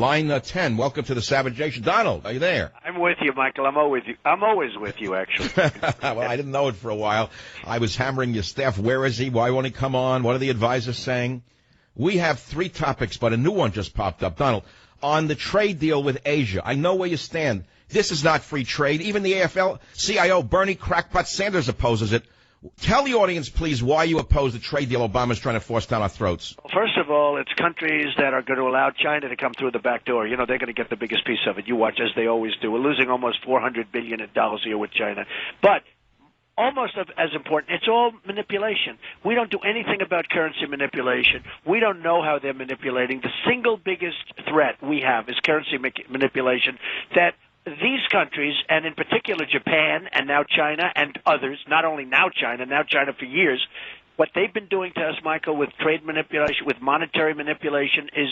Line 10, welcome to the Savage Nation. Donald, are you there? I'm with you, Michael. I'm always with you, actually. Well, I didn't know it for a while. I was hammering your staff. Where is he? Why won't he come on? What are the advisors saying? We have 3 topics, but a new one just popped up. Donald, on the trade deal with Asia, I know where you stand. This is not free trade. Even the AFL-CIO, Bernie Crackpot Sanders, opposes it. Tell the audience, please, why you oppose the trade deal Obama's trying to force down our throats. Well, first of all, it's countries that are going to allow China to come through the back door. You know, they're going to get the biggest piece of it. You watch, as they always do. We're losing almost $400 billion a year with China. But almost as important, it's all manipulation. We don't do anything about currency manipulation. We don't know how they're manipulating. The single biggest threat we have is currency manipulation that these countries, and in particular Japan and now China and others, not only now China for years, what they've been doing to us, Michael, with trade manipulation, with monetary manipulation, is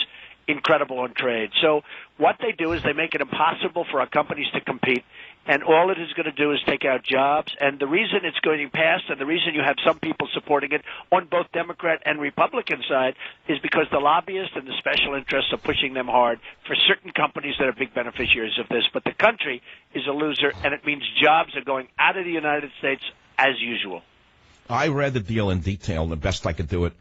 incredible on trade. So what they do is they make it impossible for our companies to compete, and all it is going to do is take out jobs. And the reason it's going past, and the reason you have some people supporting it on both Democrat and Republican side, is because the lobbyists and the special interests are pushing them hard for certain companies that are big beneficiaries of this. But the country is a loser, and it means jobs are going out of the United States as usual. I read the deal in detail, the best I could do it,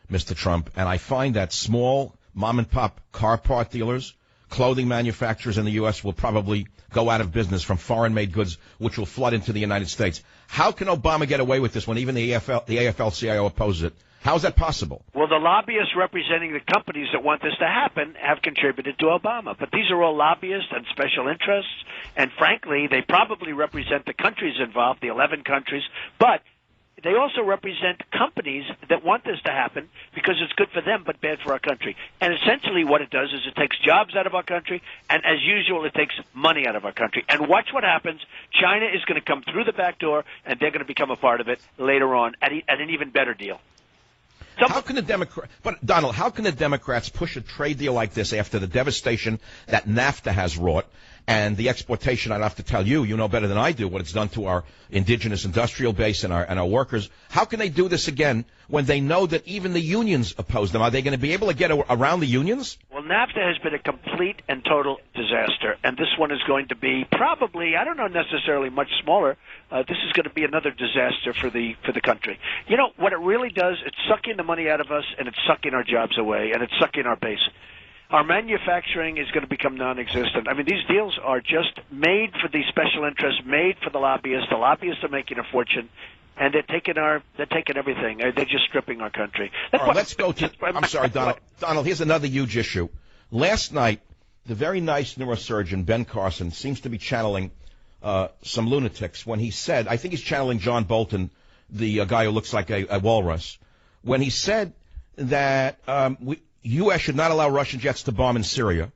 Mr. Trump, and I find that small mom-and-pop car part dealers, clothing manufacturers in the U.S. will probably go out of business from foreign-made goods, which will flood into the United States. How can Obama get away with this when even the AFL-CIO opposes it? How is that possible? Well, the lobbyists representing the companies that want this to happen have contributed to Obama. But these are all lobbyists and special interests, and frankly, they probably represent the countries involved, the 11 countries, but they also represent companies that want this to happen because it's good for them but bad for our country. And essentially what it does is it takes jobs out of our country, and as usual, it takes money out of our country. And watch what happens. China is going to come through the back door, and they're going to become a part of it later on at an even better deal. How can the Democrats push a trade deal like this after the devastation that NAFTA has wrought and the exportation? I don't have to tell you, you know better than I do what it's done to our indigenous industrial base and our workers. How can they do this again when they know that even the unions oppose them? Are they going to be able to get around the unions? Well, NAFTA has been a complete and total disaster, and this one is going to be probably, I don't know necessarily much smaller. This is going to be another disaster for the country. You know, what it really does, it's sucking the money out of us, and it's sucking our jobs away, and it's sucking our base. Our manufacturing is going to become non-existent. I mean, these deals are just made for the special interests, made for the lobbyists. The lobbyists are making a fortune, and they're taking everything. They're just stripping our country. All right, let's go to. I'm sorry, Donald. Donald, here's another huge issue. Last night, the very nice neurosurgeon Ben Carson seems to be channeling some lunatics when he said, I think he's channeling John Bolton, the guy who looks like a walrus, when he said that U.S. should not allow Russian jets to bomb in Syria,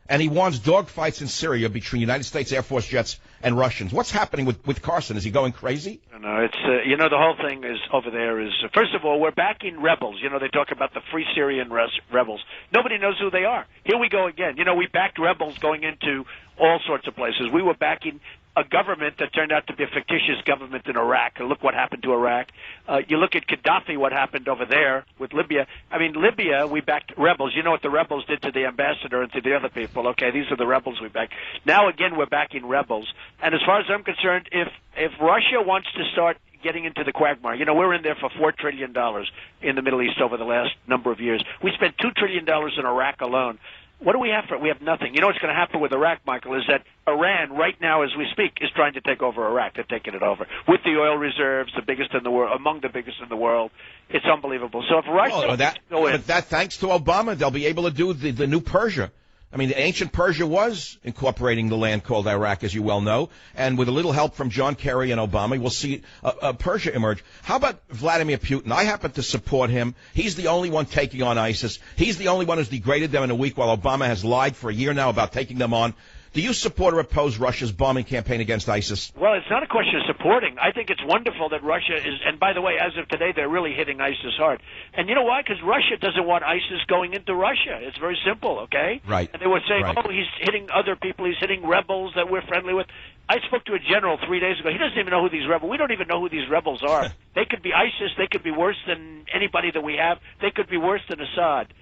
and he wants dogfights in Syria between United States Air Force jets and Russians. What's happening with Carson? Is he going crazy? No, it's the whole thing is over there is first of all, we're backing rebels. You know, they talk about the Free Syrian rebels. Nobody knows who they are. Here we go again. You know, we backed rebels going into all sorts of places. We were backing a government that turned out to be a fictitious government in Iraq. And look what happened to Iraq. You look at Gaddafi, what happened over there with Libya. I mean, Libya, we backed rebels. You know what the rebels did to the ambassador and to the other people. Okay, these are the rebels we backed. Now, again, we're backing rebels. And as far as I'm concerned, if Russia wants to start getting into the quagmire, you know, we're in there for $4 trillion in the Middle East over the last number of years. We spent $2 trillion in Iraq alone. What do we have for it? We have nothing. You know what's going to happen with Iraq, Michael, is that Iran, right now as we speak, is trying to take over Iraq. They're taking it over with the oil reserves, the biggest in the world, among the biggest in the world. It's unbelievable. So if Russia that thanks to Obama, they'll be able to do the new Persia. I mean, the ancient Persia was incorporating the land called Iraq, as you well know, and with a little help from John Kerry and Obama, we'll see Persia emerge. How about Vladimir Putin? I happen to support him. He's the only one taking on ISIS. He's the only one who's degraded them in a week, while Obama has lied for a year now about taking them on. Do you support or oppose Russia's bombing campaign against ISIS? Well, it's not a question of supporting. I think it's wonderful that Russia is, and by the way, as of today, they're really hitting ISIS hard. And you know why? Because Russia doesn't want ISIS going into Russia. It's very simple, okay? Right. And they were saying, right. oh, he's hitting other people, he's hitting rebels that we're friendly with. I spoke to a general 3 days ago. He doesn't even know who these rebels. We don't even know who these rebels are. They could be ISIS. They could be worse than anybody that we have. They could be worse than Assad.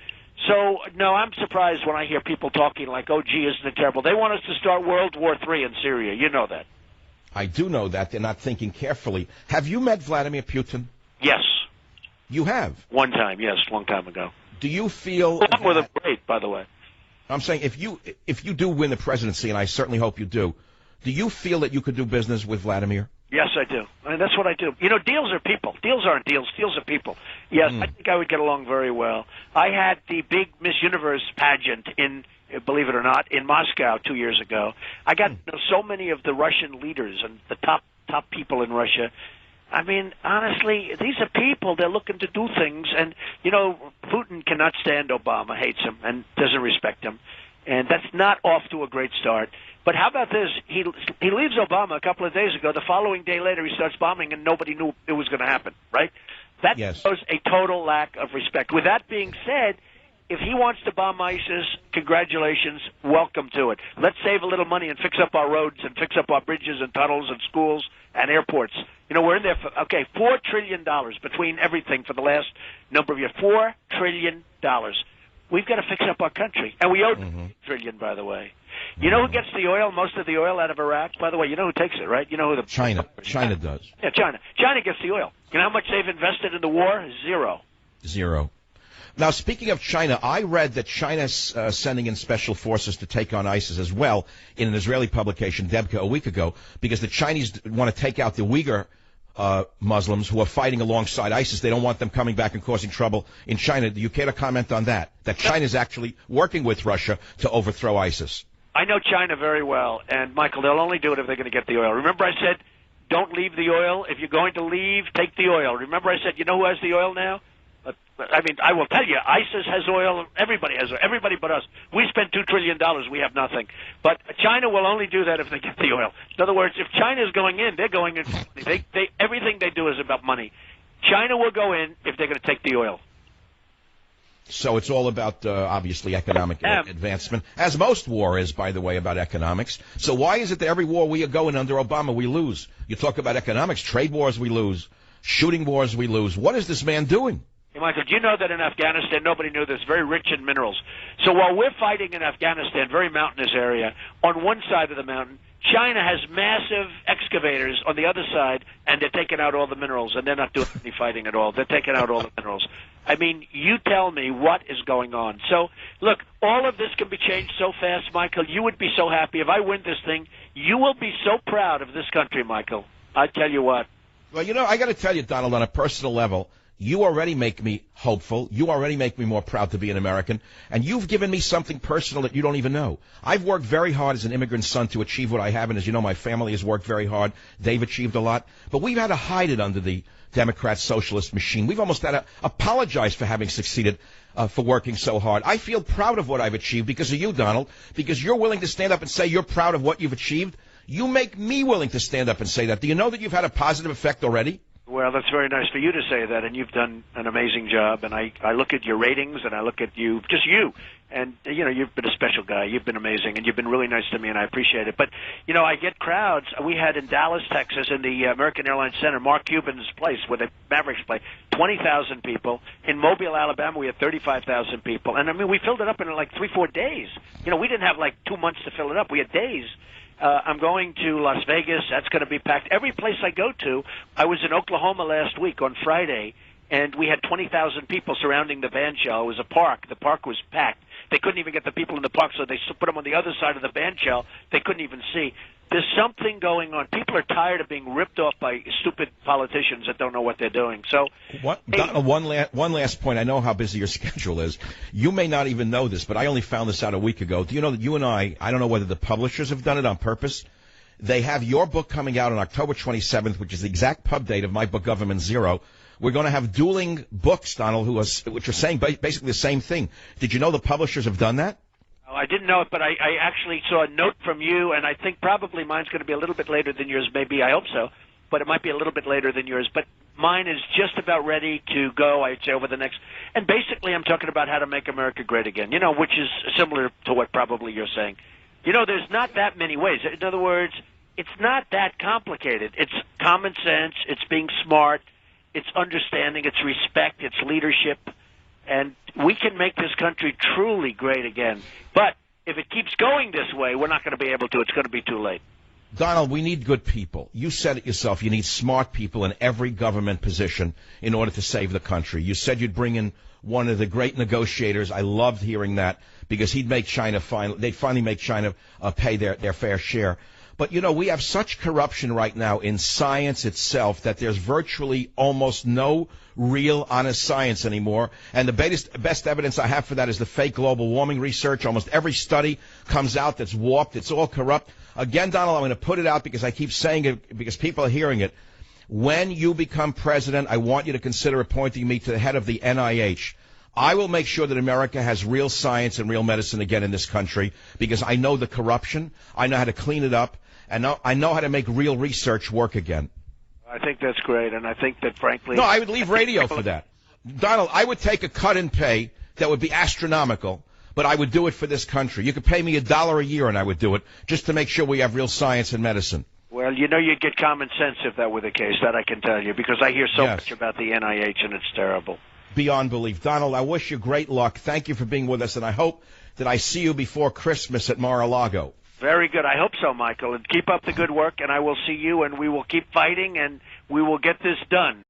So, no, I'm surprised when I hear people talking like, oh, gee, isn't it terrible? They want us to start World War III in Syria. You know that. I do know that. They're not thinking carefully. Have you met Vladimir Putin? Yes. You have? One time, yes, long time ago. Do you feel I'm with him great, by the way. I'm saying if you do win the presidency, and I certainly hope you do you feel that you could do business with Vladimir? Yes, I do. I mean, that's what I do. You know, deals are people. Deals aren't deals. Deals are people. Yes, I think I would get along very well. I had the big Miss Universe pageant in, believe it or not, in Moscow 2 years ago. I got so many of the Russian leaders and the top people in Russia. I mean, honestly, these are people. They're looking to do things. And, you know, Putin cannot stand Obama, hates him, and doesn't respect him. And that's not off to a great start. But how about this? He leaves Obama a couple of days ago. The following day later, he starts bombing, and nobody knew it was going to happen, right? That shows a total lack of respect. With that being said, if he wants to bomb ISIS, congratulations, welcome to it. Let's save a little money and fix up our roads and fix up our bridges and tunnels and schools and airports. You know, we're in there for, $4 trillion between everything for the last number of years. $4 trillion. We've got to fix up our country. And we owe $1 trillion, by the way. You know who gets the oil, most of the oil out of Iraq? By the way, you know who takes it, right? You know who the China. China does. Yeah, China. China gets the oil. You know how much they've invested in the war? Zero. Now, speaking of China, I read that China's sending in special forces to take on ISIS as well in an Israeli publication, Debka, a week ago, because the Chinese want to take out the Uyghur Muslims who are fighting alongside ISIS. They don't want them coming back and causing trouble in China. Do you care to comment on that? That China is actually working with Russia to overthrow ISIS? I know China very well, and, Michael, they'll only do it if they're going to get the oil. Remember I said, don't leave the oil. If you're going to leave, take the oil. Remember I said, you know who has the oil now? I mean, I will tell you, ISIS has oil. Everybody has oil. Everybody but us. We spend $2 trillion. We have nothing. But China will only do that if they get the oil. In other words, if China is going in, they're going in. Everything they do is about money. China will go in if they're going to take the oil. So it's all about, obviously, economic advancement, as most war is, by the way, about economics. So why is it that every war we go in under Obama, we lose? You talk about economics, trade wars, we lose. Shooting wars, we lose. What is this man doing? Hey, Michael, do you know that in Afghanistan, nobody knew this, very rich in minerals. So while we're fighting in Afghanistan, very mountainous area, on one side of the mountain, China has massive excavators on the other side, and they're taking out all the minerals, and they're not doing any fighting at all. They're taking out all the minerals. I mean, you tell me what is going on. So, look, all of this can be changed so fast, Michael. You would be so happy. If I win this thing, you will be so proud of this country, Michael. I tell you what. Well, you know, I got to tell you, Donald, on a personal level, you already make me hopeful. You already make me more proud to be an American. And you've given me something personal that you don't even know. I've worked very hard as an immigrant son to achieve what I have. And as you know, my family has worked very hard. They've achieved a lot. But we've had to hide it under the Democrat socialist machine. We've almost had to apologize for having succeeded, for working so hard. I feel proud of what I've achieved because of you, Donald, because you're willing to stand up and say you're proud of what you've achieved. You make me willing to stand up and say that. Do you know that you've had a positive effect already? Well, that's very nice for you to say that, and you've done an amazing job. And I look at your ratings, and I look at you, just you, and, you know, you've been a special guy. You've been amazing, and you've been really nice to me, and I appreciate it. But, you know, I get crowds. We had in Dallas, Texas, in the American Airlines Center, Mark Cuban's place where the Mavericks play, 20,000 people. In Mobile, Alabama, we had 35,000 people. And, I mean, we filled it up in like 3-4 days. You know, we didn't have like 2 months to fill it up. We had days. I'm going to Las Vegas. That's going to be packed. Every place I go to, I was in Oklahoma last week on Friday, and we had 20,000 people surrounding the band shell. It was a park. The park was packed. They couldn't even get the people in the park, so they put them on the other side of the band shell. They couldn't even see. There's something going on. People are tired of being ripped off by stupid politicians that don't know what they're doing. So, one last point. I know how busy your schedule is. You may not even know this, but I only found this out a week ago. Do you know that you and I don't know whether the publishers have done it on purpose. They have your book coming out on October 27th, which is the exact pub date of my book, Government Zero. We're going to have dueling books, Donald, which are saying basically the same thing. Did you know the publishers have done that? Oh, I didn't know it, but I actually saw a note from you, and I think probably mine's going to be a little bit later than yours. Maybe, I hope so, but it might be a little bit later than yours. But mine is just about ready to go, I'd say, over the next. And basically, I'm talking about how to make America great again, you know, which is similar to what probably you're saying. You know, there's not that many ways. In other words, it's not that complicated. It's common sense. It's being smart. It's understanding. It's respect. It's leadership. and we can make this country truly great again. But if it keeps going this way, we're not going to be able to. It's going to be too late. Donald, we need good people. You said it yourself. You need smart people in every government position in order to save the country. You said you'd bring in one of the great negotiators. I loved hearing that because they'd finally make China pay their fair share. But, you know, we have such corruption right now in science itself that there's virtually almost no real honest science anymore. And the best evidence I have for that is the fake global warming research. Almost every study comes out that's warped. It's all corrupt. Again, Donald, I'm going to put it out because I keep saying it because people are hearing it. When you become president, I want you to consider appointing me to the head of the NIH. I will make sure that America has real science and real medicine again in this country because I know the corruption. I know how to clean it up. And I know how to make real research work again. I think that's great, and I think that, frankly... No, I would leave radio for that. Donald, I would take a cut in pay that would be astronomical, but I would do it for this country. You could pay me $1 a year, and I would do it, just to make sure we have real science and medicine. Well, you know, you'd get common sense if that were the case, that I can tell you, because I hear so much about the NIH, and it's terrible. Beyond belief. Donald, I wish you great luck. Thank you for being with us, and I hope that I see you before Christmas at Mar-a-Lago. Very good. I hope so, Michael. And keep up the good work, and I will see you, and we will keep fighting, and we will get this done.